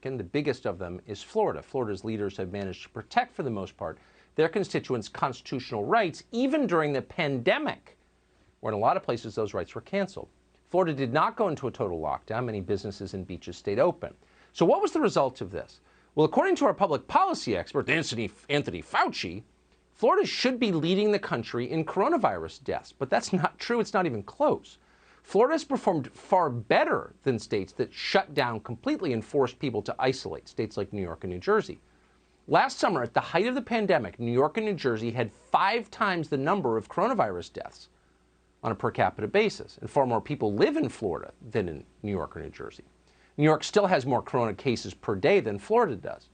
American. The biggest of them is Florida. Florida's leaders have managed to protect, for the most part, their constituents' constitutional rights, even during the pandemic, where in a lot of places those rights were canceled. Florida did not go into a total lockdown. Many businesses and beaches stayed open. So what was the result of this? Well, according to our public policy expert, Anthony Fauci, Florida should be leading the country in coronavirus deaths, but that's not true. It's not even close. Florida has performed far better than states that shut down completely and forced people to isolate, states like New York and New Jersey. Last summer, at the height of the pandemic, New York and New Jersey had 5 times the number of coronavirus deaths on a per capita basis, and far more people live in Florida than in New York or New Jersey. New York still has more corona cases per day than Florida does.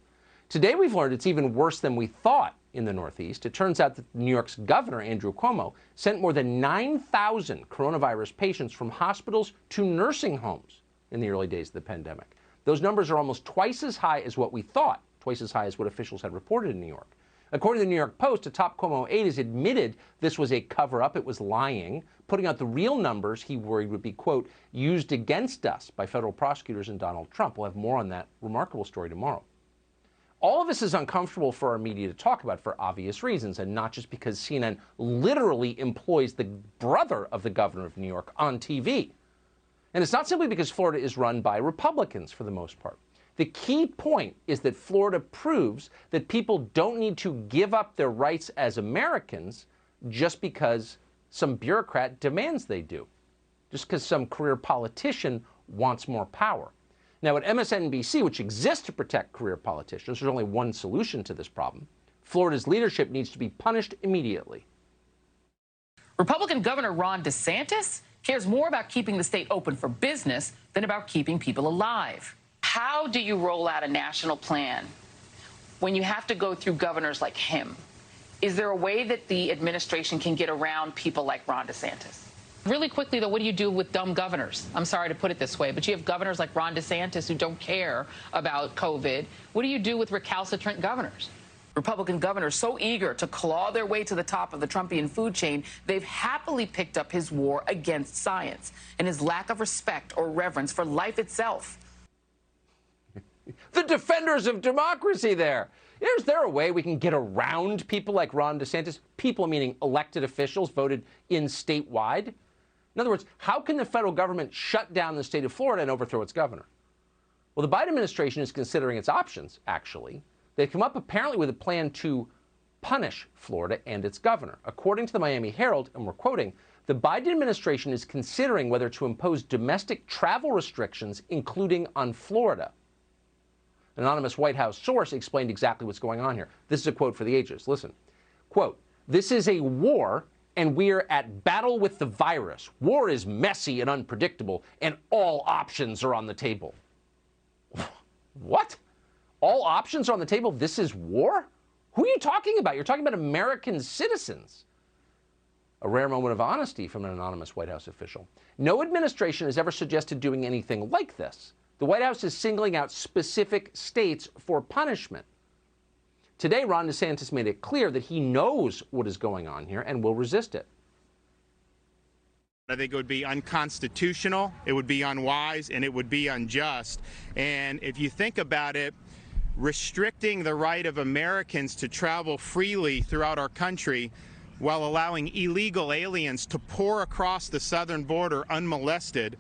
Today, we've learned it's even worse than we thought in the Northeast. It turns out that New York's governor, Andrew Cuomo, sent more than 9,000 coronavirus patients from hospitals to nursing homes in the early days of the pandemic. Those numbers are almost twice as high as what we thought, twice as high as what officials had reported in New York. According to the New York Post, a top Cuomo aide has admitted this was a cover-up, it was lying, putting out the real numbers he worried would be, quote, used against us by federal prosecutors and Donald Trump. We'll have more on that remarkable story tomorrow. All of this is uncomfortable for our media to talk about for obvious reasons, and not just because CNN literally employs the brother of the governor of New York on TV. And it's not simply because Florida is run by Republicans for the most part. The key point is that Florida proves that people don't need to give up their rights as Americans just because some bureaucrat demands they do, just because some career politician wants more power. Now, at MSNBC, which exists to protect career politicians, there's only one solution to this problem. Florida's leadership needs to be punished immediately. Republican Governor Ron DeSantis cares more about keeping the state open for business than about keeping people alive. How do you roll out a national plan when you have to go through governors like him? Is there a way that the administration can get around people like Ron DeSantis? Really quickly, though, what do you do with dumb governors? I'm sorry to put it this way, but you have governors like Ron DeSantis who don't care about COVID. What do you do with recalcitrant governors? Republican governors so eager to claw their way to the top of the Trumpian food chain, they've happily picked up his war against science and his lack of respect or reverence for life itself. The defenders of democracy there. Is there a way we can get around people like Ron DeSantis? People meaning elected officials voted in statewide? In other words, how can the federal government shut down the state of Florida and overthrow its governor? Well, the Biden administration is considering its options, actually. They've come up apparently with a plan to punish Florida and its governor. According to the Miami Herald, and we're quoting, the Biden administration is considering whether to impose domestic travel restrictions, including on Florida. An anonymous White House source explained exactly what's going on here. This is a quote for the ages. Listen, quote, "This is a war, and we're at battle with the virus. War is messy and unpredictable, and all options are on the table." What? All options are on the table? This is war? Who are you talking about? You're talking about American citizens. A rare moment of honesty from an anonymous White House official. No administration has ever suggested doing anything like this. The White House is singling out specific states for punishment. Today, Ron DeSantis made it clear that he knows what is going on here and will resist it. I think it would be unconstitutional, it would be unwise, and it would be unjust. And if you think about it, restricting the right of Americans to travel freely throughout our country while allowing illegal aliens to pour across the southern border unmolested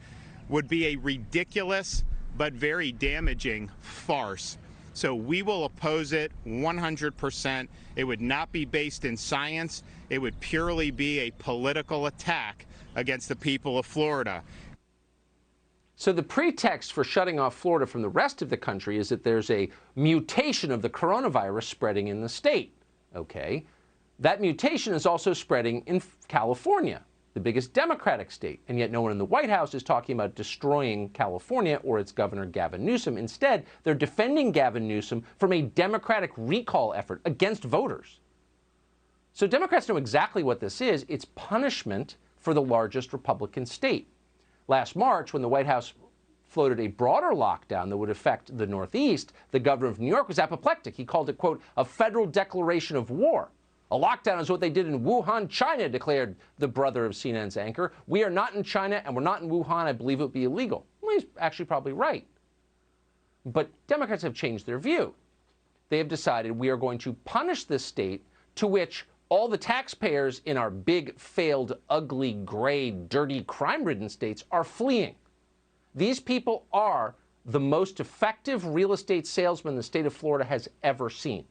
would be a ridiculous but very damaging farce. So we will oppose it 100%. It would not be based in science. It would purely be a political attack against the people of Florida. So the pretext for shutting off Florida from the rest of the country is that there's a mutation of the coronavirus spreading in the state. Okay. That mutation is also spreading in California, the biggest Democratic state, and yet no one in the White House is talking about destroying California or its governor, Gavin Newsom. Instead, they're defending Gavin Newsom from a Democratic recall effort against voters. So Democrats know exactly what this is. It's punishment for the largest Republican state. Last March, when the White House floated a broader lockdown that would affect the Northeast, the governor of New York was apoplectic. He called it, quote, a federal declaration of war. A lockdown is what they did in Wuhan, China, declared the brother of CNN's anchor. We are not in China and we're not in Wuhan. I believe it would be illegal. Well, he's actually probably right. But Democrats have changed their view. They have decided we are going to punish this state to which all the taxpayers in our big, failed, ugly, gray, dirty, crime-ridden states are fleeing. These people are the most effective real estate salesman the state of Florida has ever seen.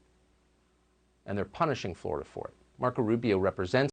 And they're punishing Florida for it. Marco Rubio represents